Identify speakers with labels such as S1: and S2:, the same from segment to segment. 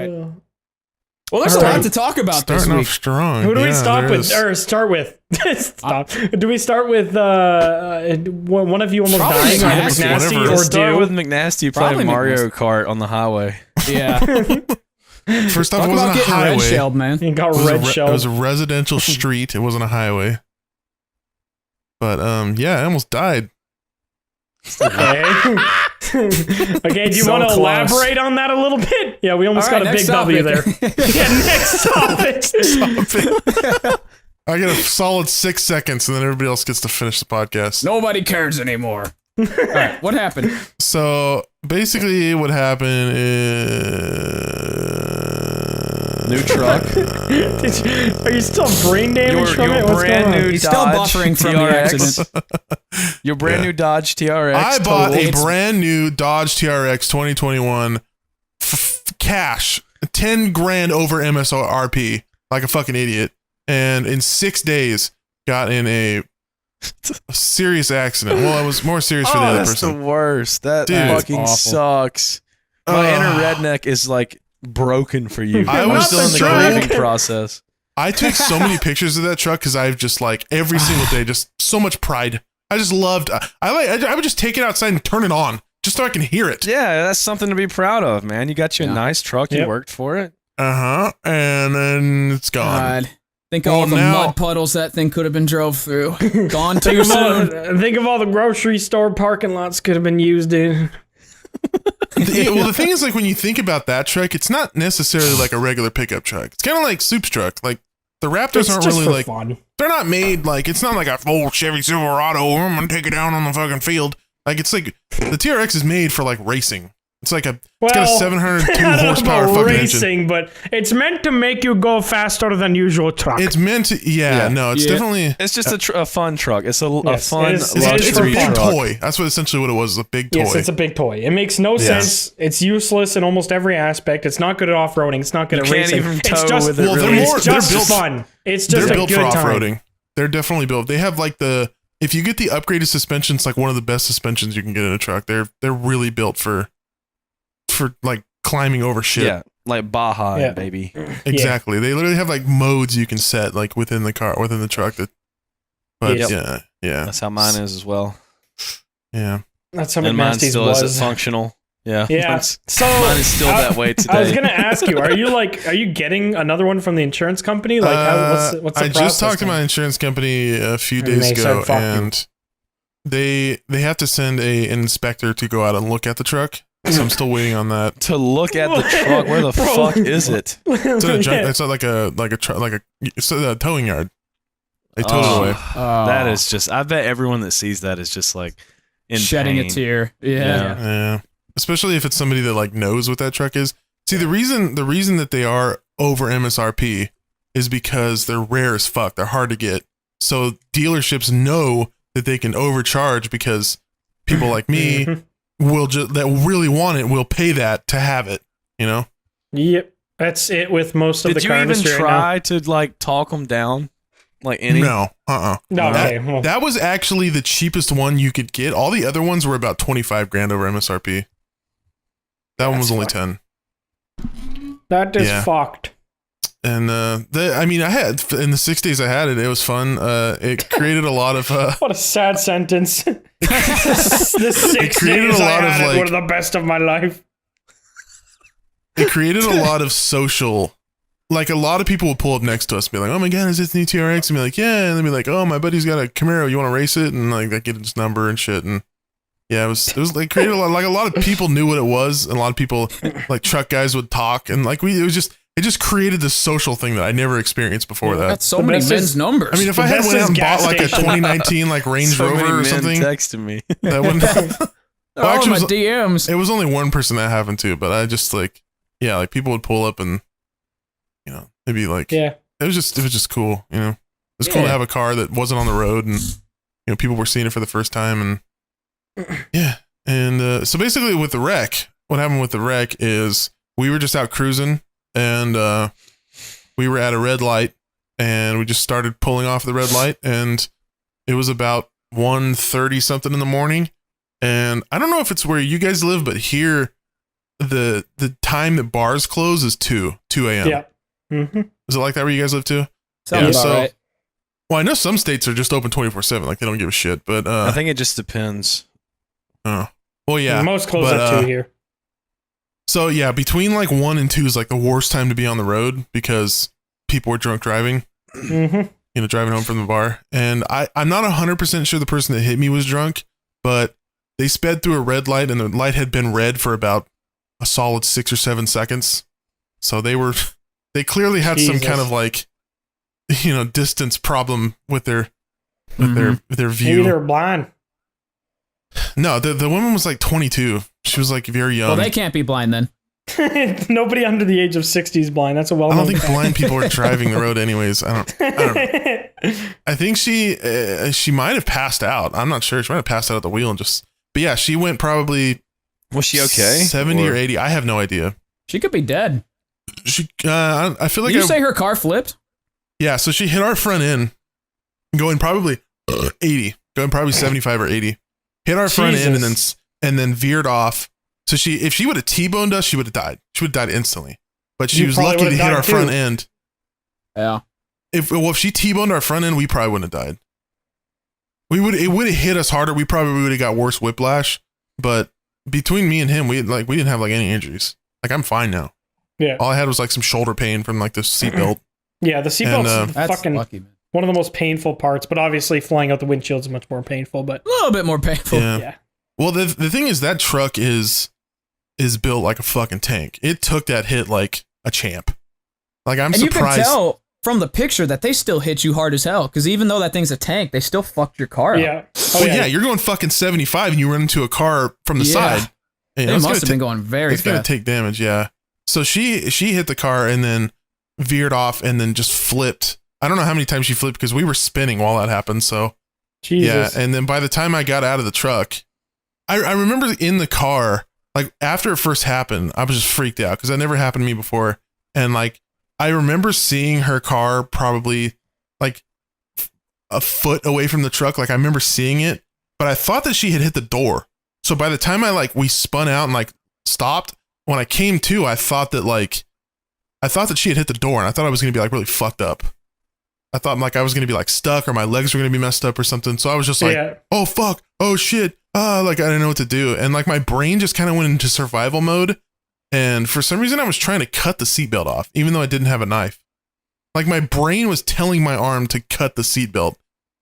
S1: right. Well, there's a lot to talk about this week.
S2: Strong.
S3: Who do we stop with? Or start with? Stop. Do we start with one of you almost
S1: Probably
S3: dying?
S1: McNasty.
S3: Or
S4: Let's start
S3: do?
S4: with McNasty
S1: Probably
S4: playing Mario
S1: McNasty.
S4: Kart on the highway.
S1: Yeah.
S2: First off,
S1: Talk
S2: it wasn't
S1: about
S2: a
S1: getting
S2: highway.
S1: red shelled, man.
S3: He got
S2: It was,
S3: red
S2: it was
S3: shelled.
S2: a residential street. It wasn't a highway. But yeah, I almost died.
S3: Okay. Okay. Do you
S1: So
S3: want to
S1: close.
S3: elaborate on that a little bit? Yeah, we almost
S1: All right,
S3: got a
S1: next
S3: big W there.
S1: topic.
S3: Yeah, next topic.
S2: I get a solid 6 seconds, and then everybody else gets to finish the podcast.
S1: Nobody cares anymore. All right, what happened?
S2: So basically, what happened is
S4: New truck.
S3: Are you still brain damaged from it? What's
S4: brand
S3: going on?
S4: new
S1: He's still
S4: Dodge
S1: buffering from the
S4: TRX.
S1: accident.
S4: Your brand new Dodge TRX.
S2: I bought a
S4: totaled-
S2: brand new Dodge TRX 2021 cash, 10 grand over MSRP, like a fucking idiot, and in 6 days got in a serious accident. Well, it was more serious for the other
S4: that's
S2: person.
S4: the worst. That
S2: Dude,
S4: fucking
S1: awful.
S4: sucks. My inner redneck is like broken for you.
S2: I
S4: I'm
S2: was
S4: still in the
S2: so-
S4: grieving process.
S2: I took so many pictures of that truck because I've just like every single day, just so much pride. I just loved. I would just take it outside and turn it on just so I can hear it.
S4: Yeah, that's something to be proud of, man. You got you a nice truck. You
S3: Yep.
S4: worked for it.
S2: And then it's gone.
S1: God. Think all the
S2: now-
S1: mud puddles that thing could have been drove through. Gone too soon.
S3: Think of all the grocery store parking lots could have been used in.
S2: Well, the thing is, like, when you think about that truck, it's not necessarily like a regular pickup truck. It's kind of like Soup's truck. Like, the Raptors
S3: It's
S2: aren't
S3: just
S2: really
S3: for
S2: like,
S3: fun.
S2: they're not made like, it's not like a full Chevy Silverado. I'm going to take it down on the fucking field. Like, it's like, the TRX is made for like racing. It's like it's got a 702
S3: I don't know
S2: horsepower
S3: about
S2: fucking
S3: racing,
S2: engine.
S3: but it's meant to make you go faster than usual truck.
S2: It's meant to, no, it's
S1: Yeah.
S2: definitely,
S4: It's just a fun truck. It's a
S3: Yes,
S4: fun
S3: it is-
S2: it's a
S4: luxury
S2: big
S4: truck.
S2: toy. That's what essentially what it was, a big toy.
S3: Yes, it's a big toy. It makes no sense. It's useless in almost every aspect. It's not good at off-roading. It's not good at
S4: You can't
S3: racing.
S4: even
S3: It's
S4: tow
S3: just,
S4: with it,
S2: Well, they're
S4: really.
S2: more-
S3: it's just
S2: they're built-
S3: fun. It's just
S2: They're
S3: a
S2: built
S3: good
S2: for
S3: time.
S2: off-roading. They're definitely built. They have like if you get the upgraded suspension, it's like one of the best suspensions you can get in a truck. They're really built for like climbing over shit.
S4: Yeah, like Baja,
S3: Yeah.
S4: baby.
S2: Exactly. They literally have like modes you can set like within the truck. But
S3: Yep.
S2: yeah.
S4: That's how mine is as well.
S2: Yeah.
S3: That's how
S4: And mine
S3: McNasty's
S4: still
S3: was.
S4: isn't functional. Yeah.
S3: Yeah.
S4: Mine's-
S3: So
S4: mine is still that way today.
S3: I was gonna ask you, are you getting another one from the insurance company? Like, what's the
S2: I
S3: process?
S2: just talked to
S3: then?
S2: my insurance company a few
S3: And
S2: days
S3: they
S2: ago,
S3: said, "Fuck you."
S2: and they have to send an inspector to go out and look at the truck. So I'm still waiting on that.
S4: To look at the truck, where the
S3: Bro.
S4: fuck is it?
S2: It's at a junk,
S3: Yeah.
S2: it's at like a towing yard. They towed it
S4: Oh.
S2: away.
S4: That is just. I bet everyone that sees that is just like in
S1: shedding
S4: pain.
S1: a tear. Yeah.
S2: Yeah. Especially if it's somebody that like knows what that truck is. See, the reason that they are over MSRP is because they're rare as fuck. They're hard to get. So dealerships know that they can overcharge because people like me that really want it will pay that to have it, you know?
S3: Yep, that's it with most of
S4: Did
S3: the
S4: you
S3: car
S4: even
S3: industry
S4: try to like talk them down? Like any?
S2: No.
S3: right now. No, okay. Well,
S2: That was actually the cheapest one you could get. All the other ones were about 25 grand over MSRP. That one was only 10.
S3: that is
S2: Yeah.
S3: fucked.
S2: And I had in the 6 days I had it, it was fun. It created a lot of
S3: What a sad sentence. the 6
S2: created
S3: days
S2: a
S3: I
S2: lot of,
S3: had it
S2: like-
S3: were the best of my life.
S2: it created a lot of social, like a lot of people would pull up next to us and be like, "Oh my god, is this new TRX?" And be like, "Yeah," and they'd be like, "Oh, my buddy's got a Camaro. You want to race it?" And like, I get his number and shit. And yeah, it was like created a lot of people knew what it was, and a lot of people like truck guys would talk, and like it just created this social thing that I never experienced before that.
S1: That's so
S3: The
S1: many
S3: best
S1: men's
S3: is-
S1: numbers.
S2: I mean, if
S3: the
S2: I had
S3: best
S2: went
S3: is
S2: out and
S3: gas
S2: bought like a
S3: station.
S2: 2019 like Range
S4: So many
S2: Rover or
S4: men
S2: something,
S4: texting me.
S2: that wouldn't.
S1: They're all in my
S2: actually,
S1: DMs.
S2: it was only one person that happened to, but I just like, yeah, like people would pull up and, you know, maybe like,
S3: Yeah.
S2: it was just cool, you know. It was cool to
S1: Yeah.
S2: have a car that wasn't on the road, and you know, people were seeing it for the first time, and yeah. And so basically, with the wreck, what happened with the wreck is we were just out cruising, and we were at a red light, and we just started pulling off the red light, and it was about 1:30 something in the morning, and I don't know if it's where you guys live, but here the time that bars close is 2 a.m.
S3: Yeah. Mm-hmm.
S2: Is it like that where you guys live too?
S1: Sounds about right.
S2: Well, I know some states are just open 24/7, like they don't give a shit. But
S4: I think it just depends.
S2: Oh, well, yeah.
S3: Most close at 2 here.
S2: So yeah, between like 1 and 2 is like the worst time to be on the road because people are drunk driving.
S3: Mm-hmm.
S2: You know, driving home from the bar. And I'm not 100% sure the person that hit me was drunk, but they sped through a red light and the light had been red for about a solid 6 or 7 seconds. So they clearly had some kind of like, you know, distance problem with their view.
S3: Maybe they were blind.
S2: No, the woman was like 22. She was like very young.
S1: Well, they can't be blind then.
S3: Nobody under the age of 60 is blind. That's a well-known
S2: I don't think
S3: fact.
S2: blind people are driving the road anyways. I don't know. I think she might have passed out. I'm not sure. She might have passed out at the wheel and just. But yeah, she went probably.
S4: Was she okay?
S2: 70 or 80. I have no idea.
S1: She could be dead.
S2: She. I feel like.
S1: Did you say her car flipped?
S2: Yeah. So she hit our front end, going probably 80, going probably 75 or 80. Hit our front end and then veered off. So if she would have T-boned us, she would have died. She would have died instantly. But she was lucky to hit our front end.
S1: Yeah.
S2: If she T-boned our front end, we probably wouldn't have died. It would have hit us harder. We probably would have got worse whiplash. But between me and him, we didn't have like any injuries. Like I'm fine now.
S3: Yeah.
S2: All I had was like some shoulder pain from like the seatbelt.
S3: Yeah, the seatbelt's fucking
S1: lucky, man.
S3: one of the most painful parts. But obviously, flying out the windshield is much more painful. But
S1: A little bit more painful.
S2: Yeah. Well, the thing is that truck is built like a fucking tank. It took that hit like a champ. Like I'm surprised.
S1: You can tell from the picture that they still hit you hard as hell. Because even though that thing's a tank, they still fucked your car up.
S3: Yeah.
S2: Well, yeah, you're going fucking 75 and you run into a car from the side.
S1: They must have been going very fast.
S2: It's going to take damage, yeah. So she hit the car and then veered off and then just flipped. I don't know how many times she flipped because we were spinning while that happened. So
S3: Jesus.
S2: Yeah, and then by the time I got out of the truck, I remember in the car, like after it first happened, I was just freaked out because that never happened to me before. And like, I remember seeing her car probably like a foot away from the truck. Like I remember seeing it, but I thought that she had hit the door. So by the time we spun out and like stopped, when I came to, I thought that she had hit the door and I thought I was going to be like really fucked up. I thought like I was going to be like stuck or my legs were going to be messed up or something. So I was just like, oh fuck, oh shit. Like I didn't know what to do. And like my brain just kind of went into survival mode. And for some reason I was trying to cut the seatbelt off, even though I didn't have a knife. Like my brain was telling my arm to cut the seatbelt,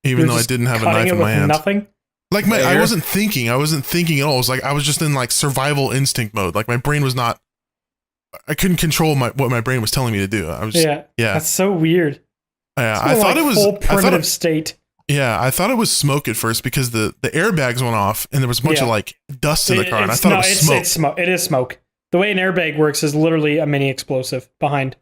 S2: even though I didn't have a knife in my hand.
S3: Nothing.
S2: Like I wasn't thinking at all. It was like I was just in like survival instinct mode. Like my brain was not. I couldn't control what my brain was telling me to do. I was yeah.
S3: That's so weird.
S2: Yeah, I thought it was
S3: full primitive state.
S2: Yeah, I thought it was smoke at first because the airbags went off and there was a bunch of like dust in the car, and I thought it was smoke.
S3: It's smoke. It is smoke. The way an airbag works is literally a mini explosive behind.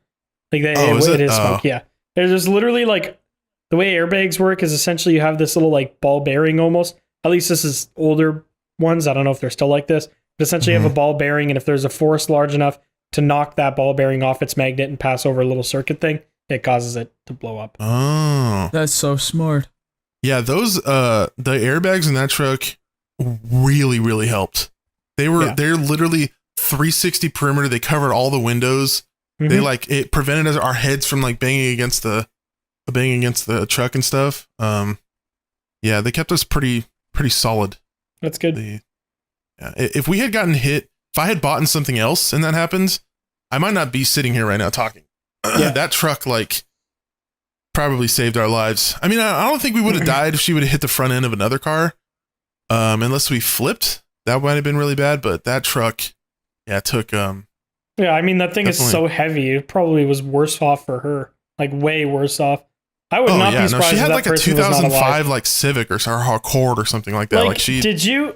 S3: Like it is smoke. Yeah, there's literally like the way airbags work is essentially you have this little like ball bearing almost. At least this is older ones. I don't know if they're still like this. But essentially, you have a ball bearing, and if there's a force large enough to knock that ball bearing off its magnet and pass over a little circuit thing, it causes it to blow up.
S2: Oh,
S1: that's so smart.
S2: Yeah, those the airbags in that truck really, really helped. They're literally 360 perimeter. They covered all the windows. Mm-hmm. They like it prevented our heads from like banging against the truck and stuff. Yeah, they kept us pretty solid.
S3: That's good.
S2: If we had gotten hit, if I had bought something else and that happened, I might not be sitting here right now talking. That truck like probably saved our lives. I mean, I don't think we would have died if she would have hit the front end of another car. Unless we flipped, that might have been really bad. But that truck, took.
S3: Yeah, I mean that thing is so heavy. It probably was worse off for her, like way worse off. I would not be surprised.
S2: No, she had
S3: if
S2: like a 2005 like Civic or Accord or something like that. Like she.
S3: Did you?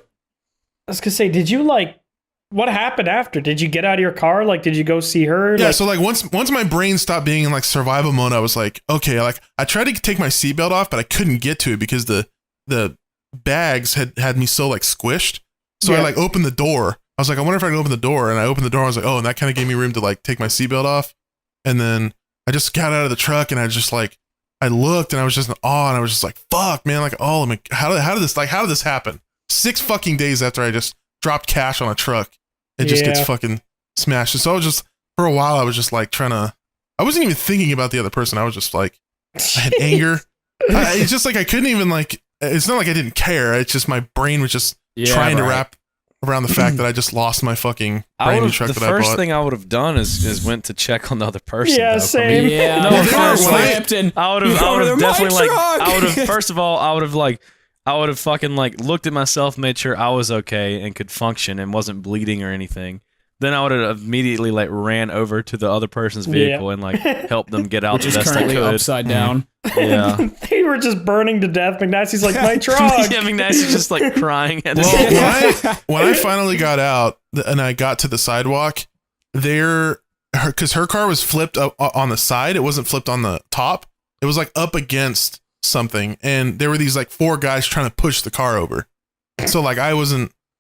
S3: I was gonna say, did you like? What happened after? Did you get out of your car? Like, did you go see her?
S2: Yeah. So like once my brain stopped being in like survival mode, I was like, okay. Like I tried to take my seatbelt off, but I couldn't get to it because the bags had me so like squished. So I like opened the door. I was like, I wonder if I can open the door, and I opened the door. I was like, oh, and that kind of gave me room to like take my seatbelt off. And then I just got out of the truck, and I just like. I looked and I was just in awe and I was just like, fuck, man. Like, oh, how did this happen? 6 fucking days after I just dropped cash on a truck. It just gets fucking smashed it. So I was just, for a while, I was just like I wasn't even thinking about the other person. I was just like, I had anger. It's just like I couldn't even like, it's not like I didn't care. It's just my brain was just trying to wrap around the fact that I just lost my fucking brand new truck that I bought.
S4: The first thing I would have done is went to check on the other person.
S3: Yeah,
S4: though.
S3: same.
S1: Yeah,
S4: No,
S1: no,
S4: I would have definitely I would have first of all I would have fucking like looked at myself, made sure I was okay and could function and wasn't bleeding or anything. Then I would have immediately like ran over to the other person's vehicle and like helped them get out
S1: which
S4: the
S1: is
S4: best they
S1: currently
S4: could.
S1: upside down.
S4: Yeah.
S3: They were just burning to death. McNasty's like, my truck.
S4: Yeah, McNasty's just like crying at his
S2: Well, when I finally got out and I got to the sidewalk, because her car was flipped up on the side, it wasn't flipped on the top. It was like up against something, and there were these like 4 guys trying to push the car over. So like I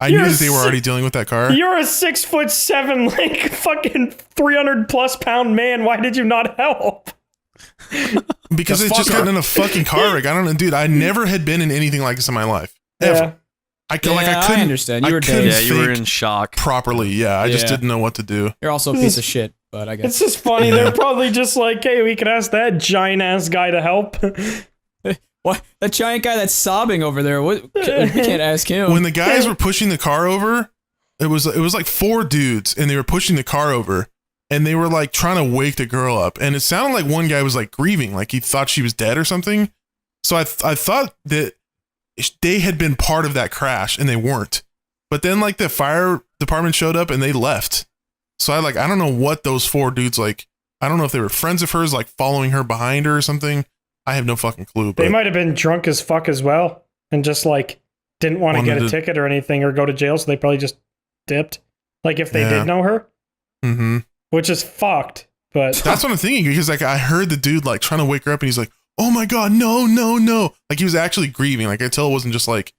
S2: knew that they were already dealing with that car.
S3: You're a 6'7", like fucking 300+ pound man. Why did you not help?
S2: Because it just got in a fucking car wreck. I don't know, dude. I never had been in anything like this in my life. Ever.
S3: Yeah.
S2: I couldn't
S1: understand. You were
S2: couldn't
S1: dead.
S4: you were
S2: think
S4: in shock.
S2: properly. Yeah, I just
S1: Yeah.
S2: didn't know what to do.
S1: You're also a piece of shit, but I guess.
S3: It's just funny. They're probably just like, hey, we could ask that giant ass guy to help.
S1: What? That giant guy that's sobbing over there. What? We can't ask him.
S2: When the guys were pushing the car over, it was like 4 dudes, and they were pushing the car over, and they were like trying to wake the girl up, and it sounded like one guy was like grieving, like he thought she was dead or something. So I thought that they had been part of that crash, and they weren't. But then like the fire department showed up and they left. So I don't know what those 4 dudes like. I don't know if they were friends of hers, like following her behind her or something. I have no fucking clue. But
S3: They might have been drunk as fuck as well, and just like didn't want to get a ticket or anything or go to jail, so they probably just dipped. Like if they did know her, which is fucked. But
S2: that's what I'm thinking, because like I heard the dude like trying to wake her up, and he's like, "Oh my god, no, no, no!" Like he was actually grieving. Like I tell, it wasn't just like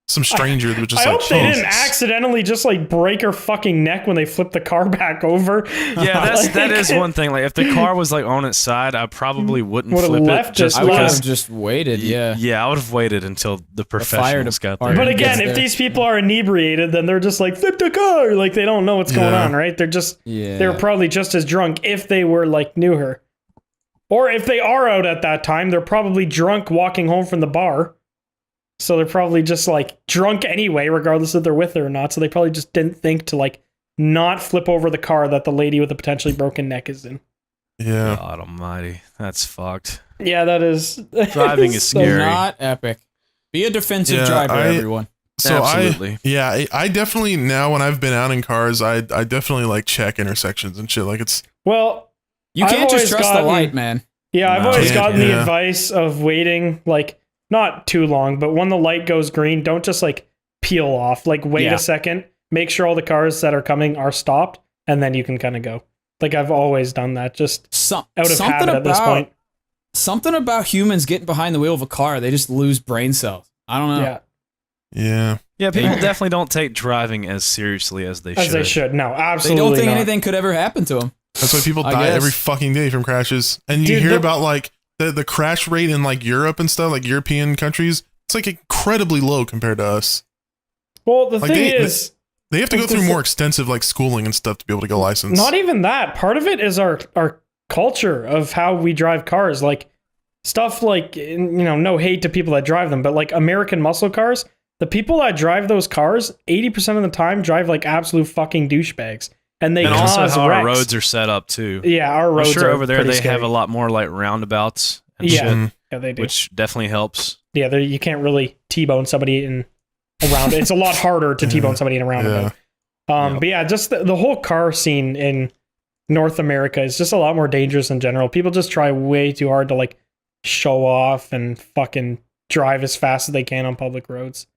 S2: some stranger that was just
S3: I
S2: like.
S3: hope they didn't
S2: Jesus.
S3: accidentally just like break her fucking neck when they flipped the car back over.
S4: Yeah, that is one thing. Like if the car was like on its side, I probably wouldn't
S3: Would've
S4: flip
S3: left
S4: it just
S3: it.
S1: I would
S4: because.
S1: have just waited. Yeah.
S4: Yeah, I would have waited until the professionals got there.
S1: department.
S3: But again,
S1: Gets
S3: if
S1: there.
S3: these people are inebriated, then they're just like flip the car, like they don't know what's going on, right? They're just they're probably just as drunk if they were like knew her, or if they are out at that time, they're probably drunk walking home from the bar. So they're probably just like drunk anyway, regardless if they're with her or not. So they probably just didn't think to like not flip over the car that the lady with the potentially broken neck is in.
S2: Yeah.
S4: God almighty, that's fucked.
S3: Yeah, that is
S4: Driving is
S3: so
S4: scary.
S1: Not epic. Be a defensive driver, everyone.
S2: So
S4: Absolutely.
S2: I definitely, now when I've been out in cars, I definitely like check intersections and shit. Like it's.
S3: Well,
S1: You
S3: I've
S1: can't just
S3: always
S1: trust
S3: gotten-
S1: the light, man.
S3: Yeah, I've
S4: No.
S3: always
S2: Can't,
S3: gotten the
S2: yeah.
S3: advice of waiting, like, not too long, but when the light goes green, don't just, like, peel off. Like, wait
S1: Yeah.
S3: a second, make sure all the cars that are coming are stopped, and then you can kind of go. Like, I've always done that, just out of
S1: something
S3: habit at this point.
S1: Something about humans getting behind the wheel of a car, they just lose brain cells. I don't know.
S3: Yeah,
S2: Yeah.
S4: Yeah, people definitely don't take driving as seriously as they should.
S3: as they should. No,
S1: They
S3: absolutely
S1: don't think
S3: not.
S1: anything could ever happen to them.
S2: That's why people
S1: I
S2: die
S1: guess.
S2: every fucking day from crashes. And you
S3: Dude,
S2: hear about like the crash rate in like Europe and stuff, like European countries. It's like incredibly low compared to us.
S3: Well, the
S2: Like,
S3: thing
S2: they-
S3: is,
S2: They have to go
S3: It's
S2: through
S3: just-
S2: more extensive like schooling and stuff to be able to get a license.
S3: not even that. Part of it is our culture of how we drive cars. Like, stuff like, you know, no hate to people that drive them, but like American muscle cars, the people that drive those cars, 80% of the time drive like absolute fucking douchebags. And they
S4: And
S3: cause
S4: also how
S3: wrecks.
S4: our roads are set up too.
S3: Yeah, our
S4: I'm
S3: roads
S4: sure
S3: are
S4: over there
S3: pretty
S4: they
S3: scary.
S4: have a lot more like roundabouts and
S3: Yeah.
S4: shit,
S3: Yeah, they do.
S4: which definitely helps.
S3: Yeah, you can't really T-bone somebody in a round. It's a lot harder to T-bone somebody in a roundabout.
S4: Yep.
S3: But yeah, just the whole car scene in North America is just a lot more dangerous in general. People just try way too hard to like show off and fucking drive as fast as they can on public roads.